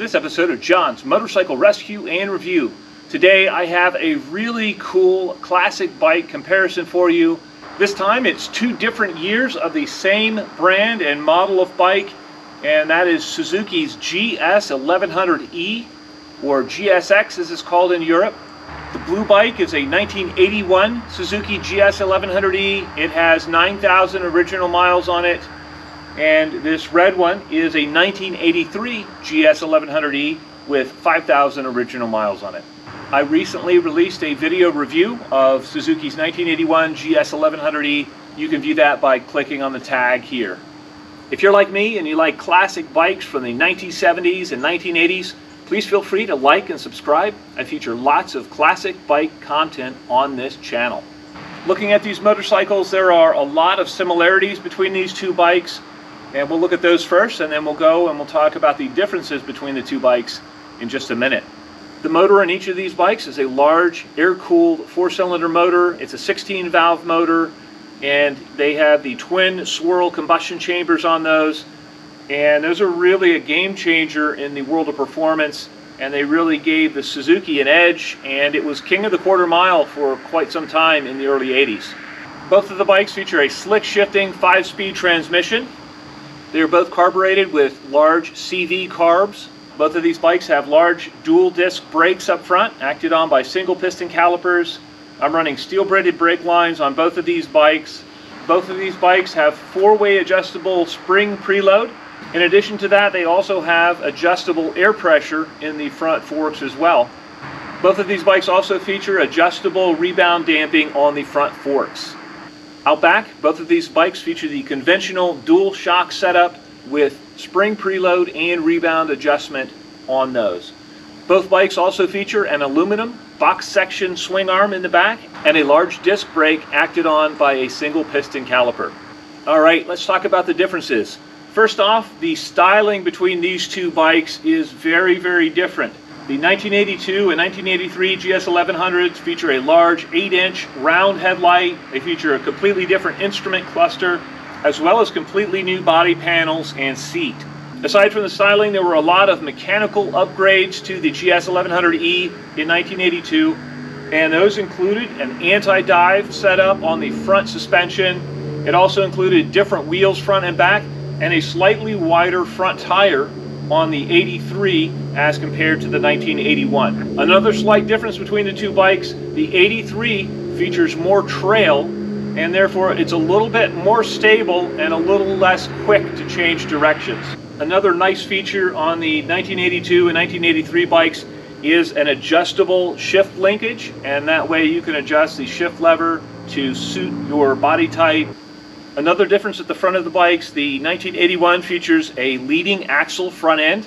this episode of John's Motorcycle Rescue and Review. Today I have a really cool classic bike comparison for you. This time it's two different years of the same brand and model of bike, and that is Suzuki's GS1100E, or GSX as it's called in Europe. The blue bike is a 1981 Suzuki GS1100E. It has 9,000 original miles on it. And this red one is a 1983 GS1100E with 5,000 original miles on it. I recently released a video review of Suzuki's 1981 GS1100E. You can view that by clicking on the tag here. If you're like me and you like classic bikes from the 1970s and 1980s, please feel free to like and subscribe. I feature lots of classic bike content on this channel. Looking at these motorcycles, there are a lot of similarities between these two bikes. And we'll look at those first, and then we'll go and we'll talk about the differences between the two bikes in just a minute. The motor in each of these bikes is a large air-cooled 4-cylinder motor. It's a 16-valve motor, and they have the twin swirl combustion chambers on those. And those are really a game changer in the world of performance, and they really gave the Suzuki an edge, and it was king of the quarter mile for quite some time in the early 80s. Both of the bikes feature a slick shifting 5-speed transmission. They are both carbureted with large CV carbs. Both of these bikes have large dual disc brakes up front, acted on by single piston calipers. I'm running steel braided brake lines on both of these bikes. Both of these bikes have 4-way adjustable spring preload. In addition to that, they also have adjustable air pressure in the front forks as well. Both of these bikes also feature adjustable rebound damping on the front forks. Out back, both of these bikes feature the conventional dual shock setup with spring preload and rebound adjustment on those. Both bikes also feature an aluminum box section swing arm in the back and a large disc brake acted on by a single piston caliper. Alright, let's talk about the differences. First off, the styling between these two bikes is very different. The 1982 and 1983 GS1100s feature a large 8-inch round headlight. They feature a completely different instrument cluster, as well as completely new body panels and seat. Aside from the styling, there were a lot of mechanical upgrades to the GS1100E in 1982, and those included an anti-dive setup on the front suspension. It also included different wheels front and back, and a slightly wider front tire on the 83 as compared to the 1981. Another slight difference between the two bikes, the 83 features more trail, and therefore it's a little bit more stable and a little less quick to change directions. Another nice feature on the 1982 and 1983 bikes is an adjustable shift linkage, and that way you can adjust the shift lever to suit your body type. Another difference at the front of the bikes, the 1981 features a leading axle front end,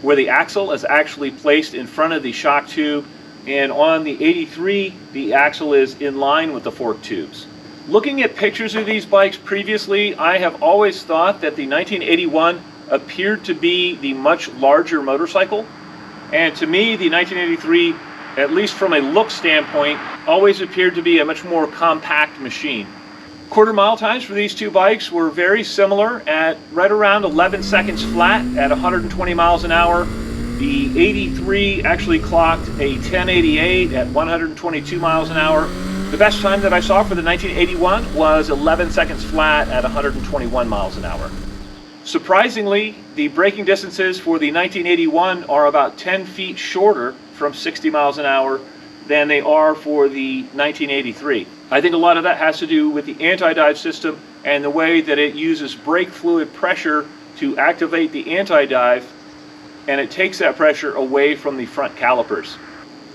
where the axle is actually placed in front of the shock tube, and on the 83, the axle is in line with the fork tubes. Looking at pictures of these bikes previously, I have always thought that the 1981 appeared to be the much larger motorcycle, and to me, the 1983, at least from a look standpoint, always appeared to be a much more compact machine. Quarter mile times for these two bikes were very similar at right around 11 seconds flat at 120 miles an hour. The 83 actually clocked a 1088 at 122 miles an hour. The best time that I saw for the 1981 was 11 seconds flat at 121 miles an hour. Surprisingly, the braking distances for the 1981 are about 10 feet shorter from 60 miles an hour than they are for the 1983. I think a lot of that has to do with the anti-dive system and the way that it uses brake fluid pressure to activate the anti-dive, and it takes that pressure away from the front calipers.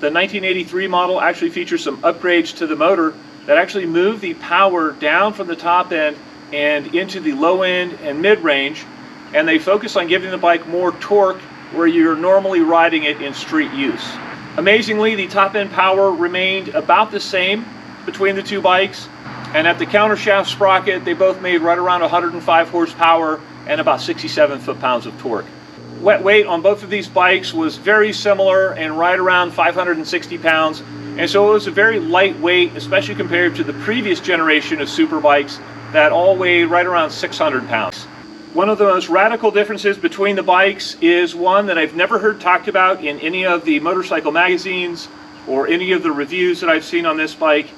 The 1983 model actually features some upgrades to the motor that actually move the power down from the top end and into the low end and mid-range, and they focus on giving the bike more torque where you're normally riding it in street use. Amazingly, the top end power remained about the same between the two bikes, and at the countershaft sprocket they both made right around 105 horsepower and about 67 foot-pounds of torque. Wet weight on both of these bikes was very similar and right around 560 pounds, and so it was a very lightweight, especially compared to the previous generation of Superbikes that all weighed right around 600 pounds. One of the most radical differences between the bikes is one that I've never heard talked about in any of the motorcycle magazines or any of the reviews that I've seen on this bike,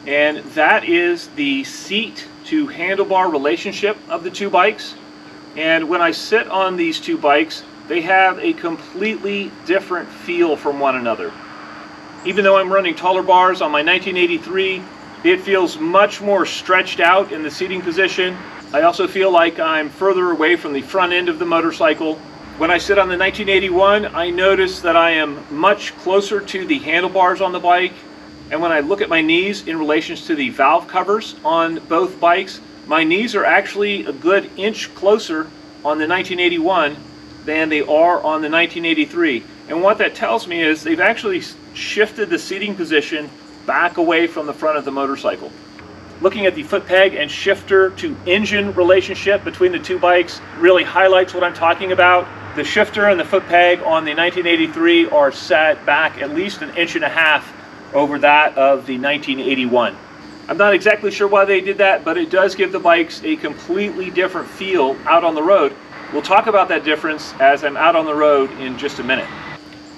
and that is the seat to handlebar relationship of the two bikes. And when I sit on these two bikes, they have a completely different feel from one another. Even though I'm running taller bars on my 1983, it feels much more stretched out in the seating position. I also feel like I'm further away from the front end of the motorcycle. When I sit on the 1981, I notice that I am much closer to the handlebars on the bike. And when I look at my knees in relation to the valve covers on both bikes, my knees are actually a good inch closer on the 1981 than they are on the 1983. And what that tells me is they've actually shifted the seating position back away from the front of the motorcycle. Looking at the foot peg and shifter to engine relationship between the two bikes really highlights what I'm talking about. The shifter and the foot peg on the 1983 are set back at least an inch and a half over that of the 1981. I'm not exactly sure why they did that, but it does give the bikes a completely different feel out on the road. We'll talk about that difference as I'm out on the road in just a minute.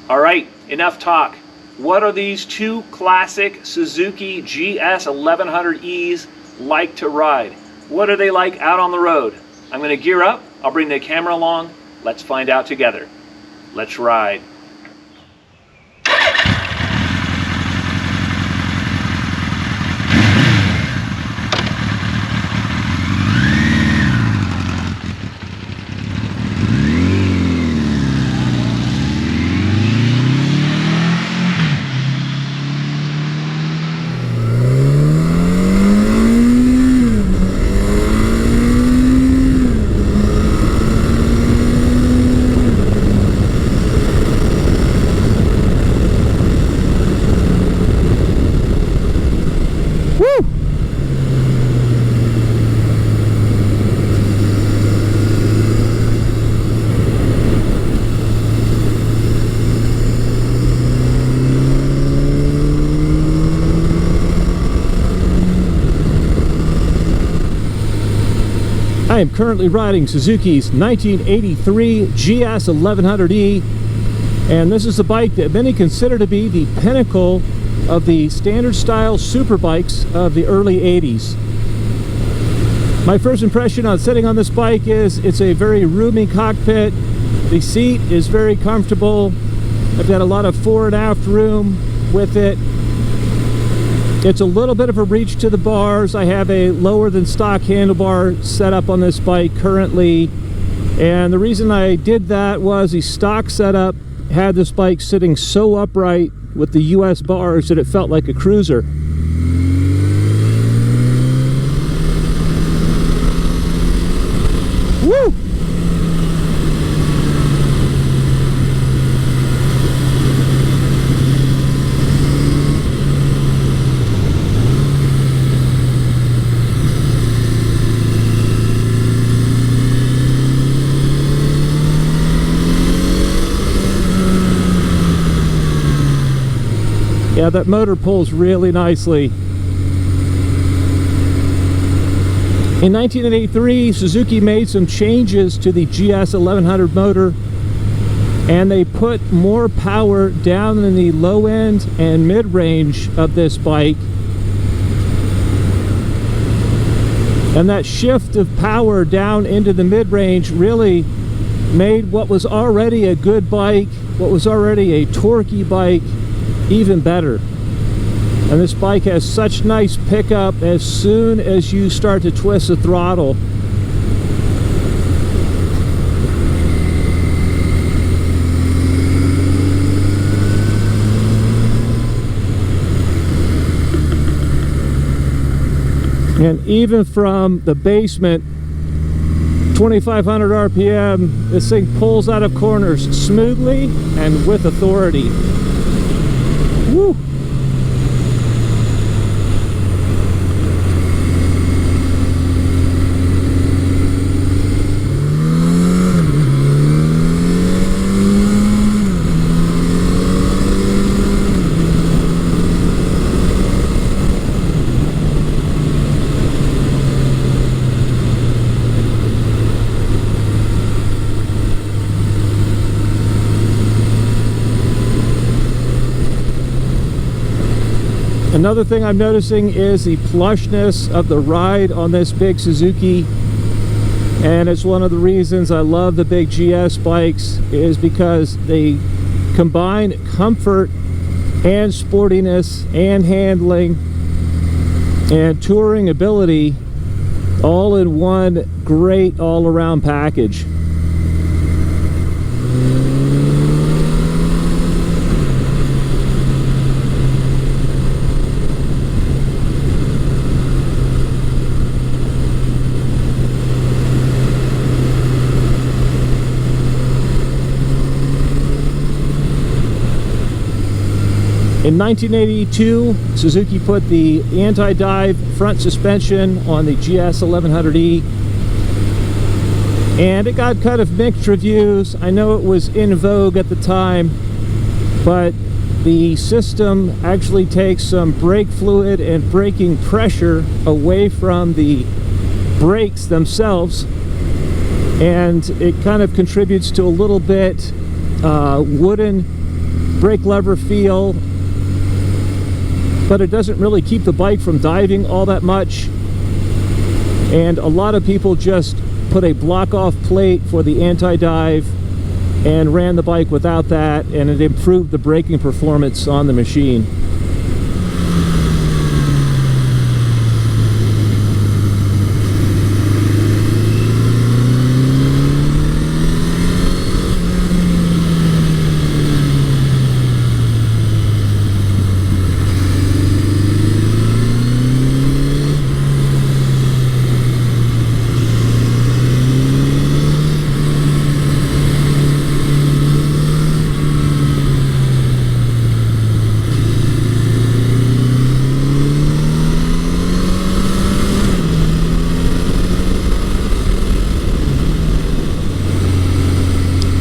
All right, enough talk. What are these two classic Suzuki GS1100Es like to ride? What are they like out on the road? I'm going to gear up. I'll bring the camera along. Let's find out together. Let's ride. I am currently riding Suzuki's 1983 GS1100E, and this is the bike that many consider to be the pinnacle of the standard style superbikes of the early 80s. My first impression on sitting on this bike is it's a very roomy cockpit. The seat is very comfortable. I've got a lot of fore and aft room with it. It's a little bit of a reach to the bars. I have a lower than stock handlebar set up on this bike currently, and the reason I did that was the stock setup had this bike sitting so upright with the US bars that it felt like a cruiser. Woo! Yeah, that motor pulls really nicely. In 1983, Suzuki made some changes to the GS1100 motor, and they put more power down in the low end and mid-range of this bike. And that shift of power down into the mid-range really made what was already a good bike, what was already a torquey bike, even better. And this bike has such nice pickup as soon as you start to twist the throttle. And even from the basement, 2,500 RPM, this thing pulls out of corners smoothly and with authority. Woo! Another thing I'm noticing is the plushness of the ride on this big Suzuki, and it's one of the reasons I love the big GS bikes, is because they combine comfort and sportiness and handling and touring ability all in one great all-around package. In 1982, Suzuki put the anti-dive front suspension on the GS1100E, and it got kind of mixed reviews. I know it was in vogue at the time, but the system actually takes some brake fluid and braking pressure away from the brakes themselves, and it kind of contributes to a little bit wooden brake lever feel, but it doesn't really keep the bike from diving all that much. And a lot of people just put a block-off plate for the anti-dive and ran the bike without that, and it improved the braking performance on the machine.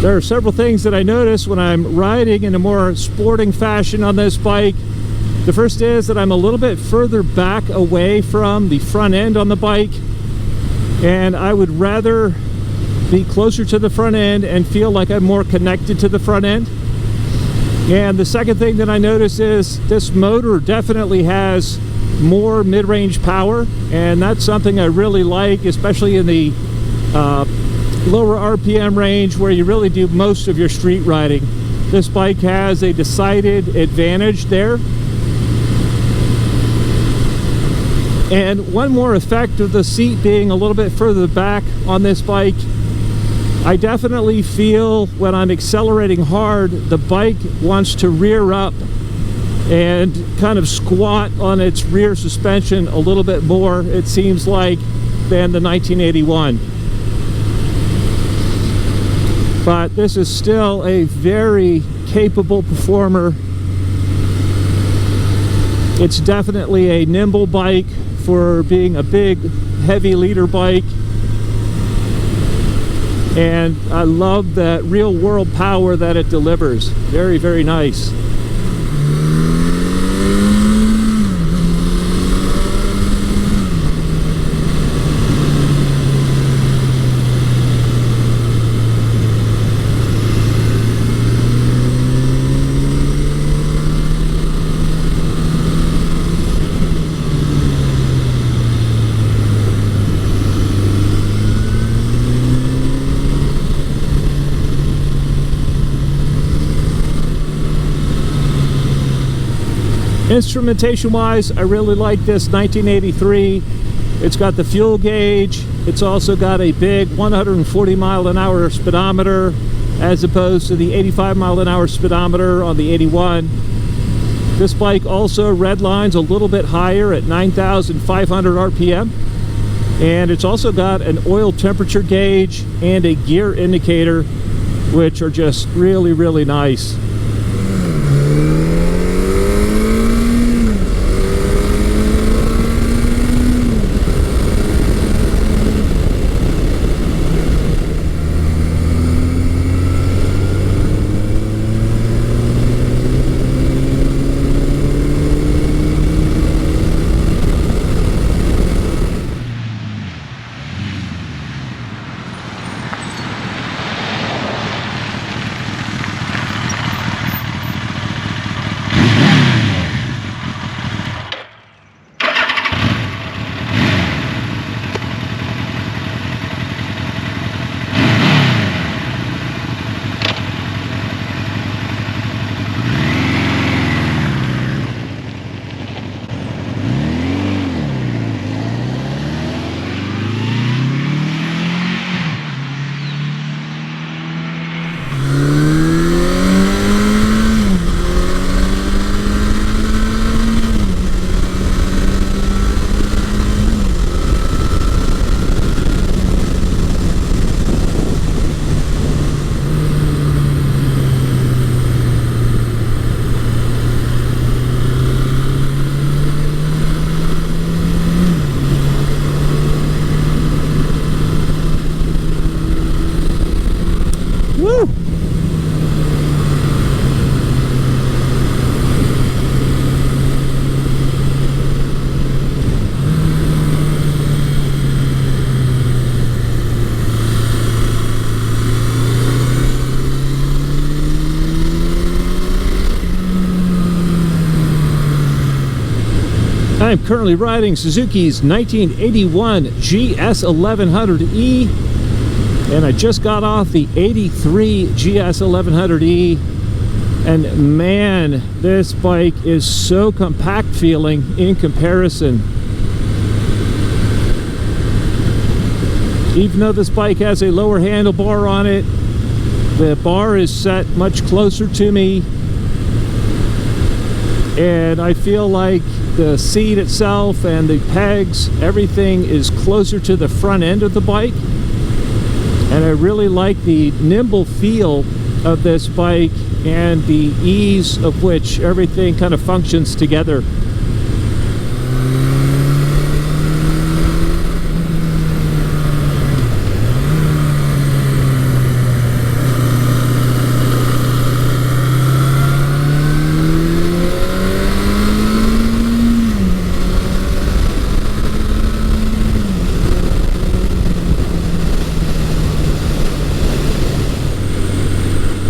There are several things that I notice when I'm riding in a more sporting fashion on this bike. The first is that I'm a little bit further back away from the front end on the bike, and I would rather be closer to the front end and feel like I'm more connected to the front end. And the second thing that I notice is this motor definitely has more mid-range power, and that's something I really like, especially in the lower RPM range where you really do most of your street riding. This bike has a decided advantage there. And one more effect of the seat being a little bit further back on this bike, I definitely feel when I'm accelerating hard, the bike wants to rear up and kind of squat on its rear suspension a little bit more, it seems like, than the 1981. But this is still a very capable performer. It's definitely a nimble bike for being a big, heavy liter bike. And I love that real-world power that it delivers. Very, very nice. Instrumentation wise, I really like this 1983. It's got the fuel gauge. It's also got a big 140 mile an hour speedometer as opposed to the 85 mile an hour speedometer on the 81. This bike also redlines a little bit higher at 9,500 RPM. And it's also got an oil temperature gauge and a gear indicator, which are just really, really nice. I'm currently riding Suzuki's 1981 GS1100E, and I just got off the 83 GS1100E, and man, this bike is so compact feeling in comparison. Even though this bike has a lower handlebar on it, the bar is set much closer to me, and I feel like the seat itself and the pegs, everything is closer to the front end of the bike. And I really like the nimble feel of this bike and the ease of which everything kind of functions together.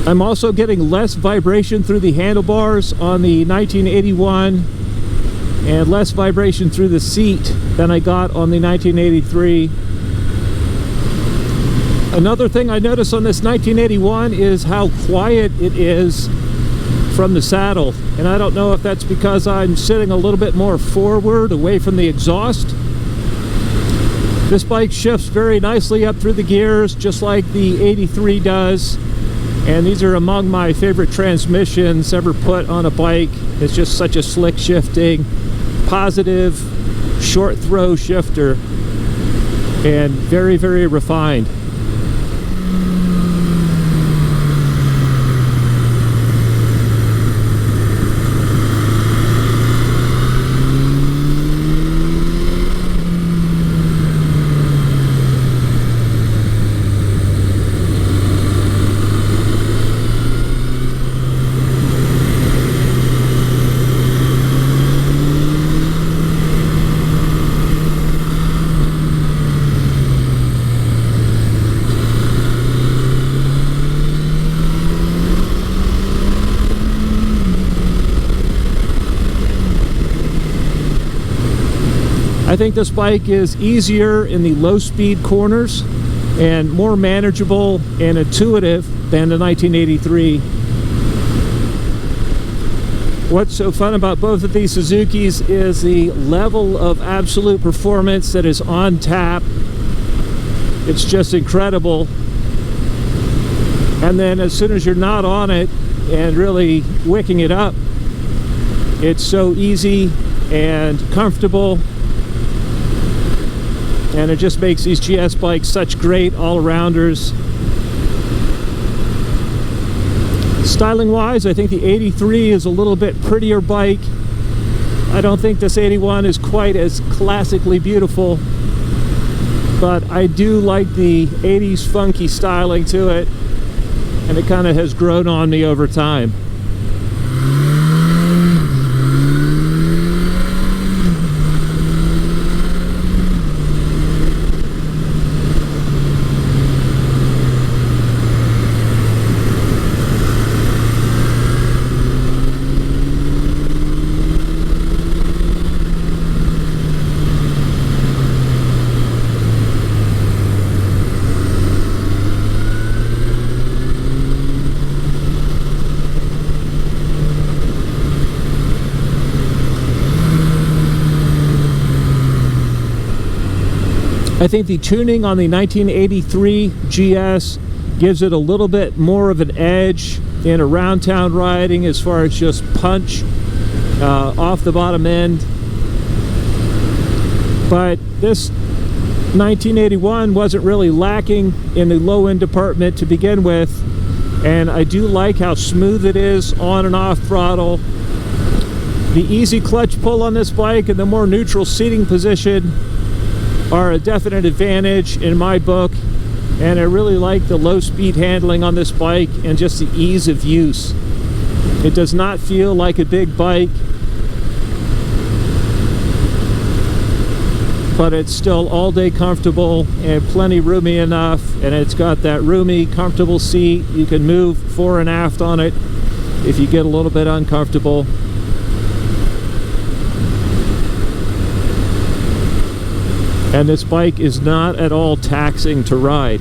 I'm also getting less vibration through the handlebars on the 1981 and less vibration through the seat than I got on the 1983. Another thing I noticed on this 1981 is how quiet it is from the saddle, and I don't know if that's because I'm sitting a little bit more forward away from the exhaust. This bike shifts very nicely up through the gears just like the 83 does. And these are among my favorite transmissions ever put on a bike. It's just such a slick shifting, positive, short throw shifter, and very, very refined. I think this bike is easier in the low-speed corners and more manageable and intuitive than the 1983. What's so fun about both of these Suzukis is the level of absolute performance that is on tap. It's just incredible. And then as soon as you're not on it and really wicking it up, it's so easy and comfortable. And it just makes these GS bikes such great all-arounders. Styling wise, I think the 83 is a little bit prettier bike. I don't think this 81 is quite as classically beautiful, but I do like the 80s funky styling to it, and it kind of has grown on me over time. I think the tuning on the 1983 GS gives it a little bit more of an edge in around town riding as far as just punch off the bottom end. But this 1981 wasn't really lacking in the low end department to begin with, and I do like how smooth it is on and off throttle. The easy clutch pull on this bike and the more neutral seating position are a definite advantage in my book, and I really like the low speed handling on this bike and just the ease of use. It does not feel like a big bike, but it's still all day comfortable and plenty roomy enough, and it's got that roomy, comfortable seat. You can move fore and aft on it if you get a little bit uncomfortable. And this bike is not at all taxing to ride.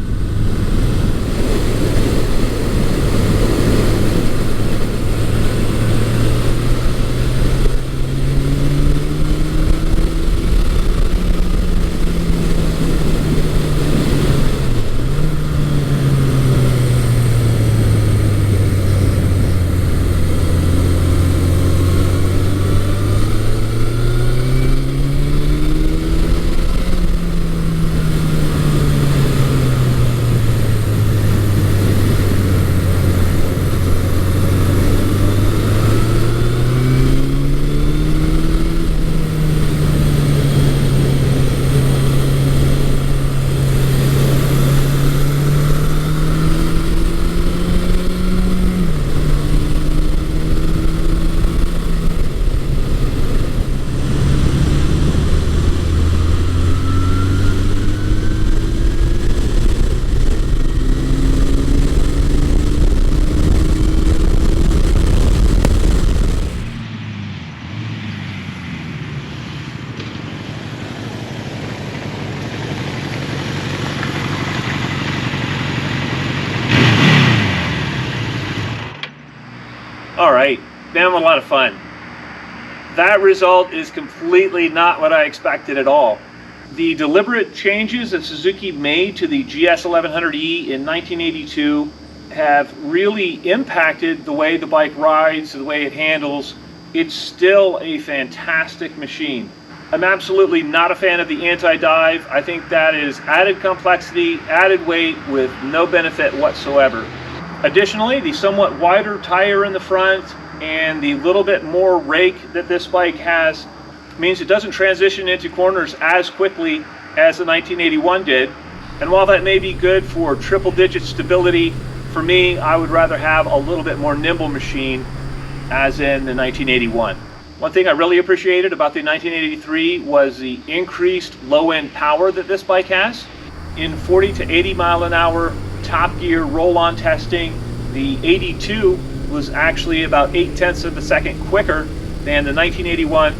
Alright, that was a lot of fun. That result is completely not what I expected at all. The deliberate changes that Suzuki made to the GS1100E in 1982 have really impacted the way the bike rides, the way it handles. It's still a fantastic machine. I'm absolutely not a fan of the anti-dive. I think that is added complexity, added weight with no benefit whatsoever. Additionally, the somewhat wider tire in the front and the little bit more rake that this bike has means it doesn't transition into corners as quickly as the 1981 did. And while that may be good for triple-digit stability, for me, I would rather have a little bit more nimble machine as in the 1981. One thing I really appreciated about the 1983 was the increased low-end power that this bike has. In 40 to 80 mile an hour top gear roll-on testing, the 82 was actually about 0.8 of a second quicker than the 1981,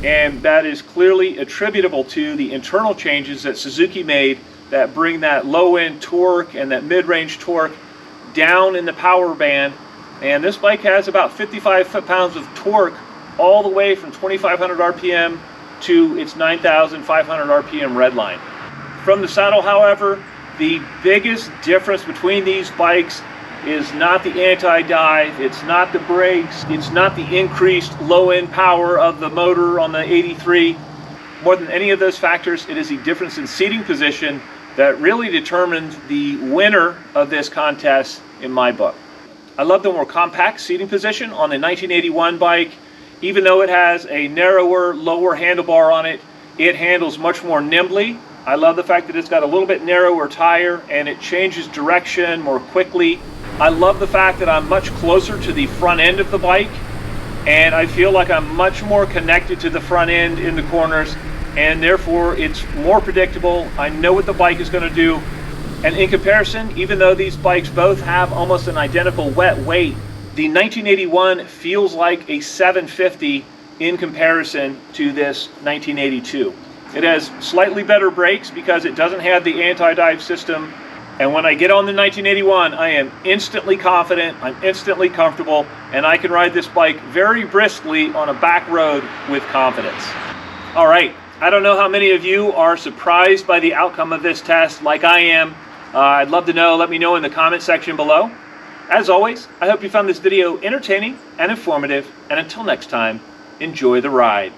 and that is clearly attributable to the internal changes that Suzuki made that bring that low-end torque and that mid-range torque down in the power band. And this bike has about 55 foot-pounds of torque all the way from 2,500 RPM to its 9,500 RPM redline. From the saddle, however, the biggest difference between these bikes is not the anti-dive, it's not the brakes, it's not the increased low-end power of the motor on the 83. More than any of those factors, it is the difference in seating position that really determined the winner of this contest in my book. I love the more compact seating position on the 1981 bike. Even though it has a narrower, lower handlebar on it, it handles much more nimbly. I love the fact that it's got a little bit narrower tire and it changes direction more quickly. I love the fact that I'm much closer to the front end of the bike, and I feel like I'm much more connected to the front end in the corners, and therefore it's more predictable. I know what the bike is going to do. And in comparison, even though these bikes both have almost an identical wet weight, the 1981 feels like a 750 in comparison to this 1982. It has slightly better brakes because it doesn't have the anti-dive system. And when I get on the 1981, I am instantly confident, I'm instantly comfortable, and I can ride this bike very briskly on a back road with confidence. All right, I don't know how many of you are surprised by the outcome of this test like I am. I'd love to know. Let me know in the comment section below. As always, I hope you found this video entertaining and informative, and until next time, enjoy the ride.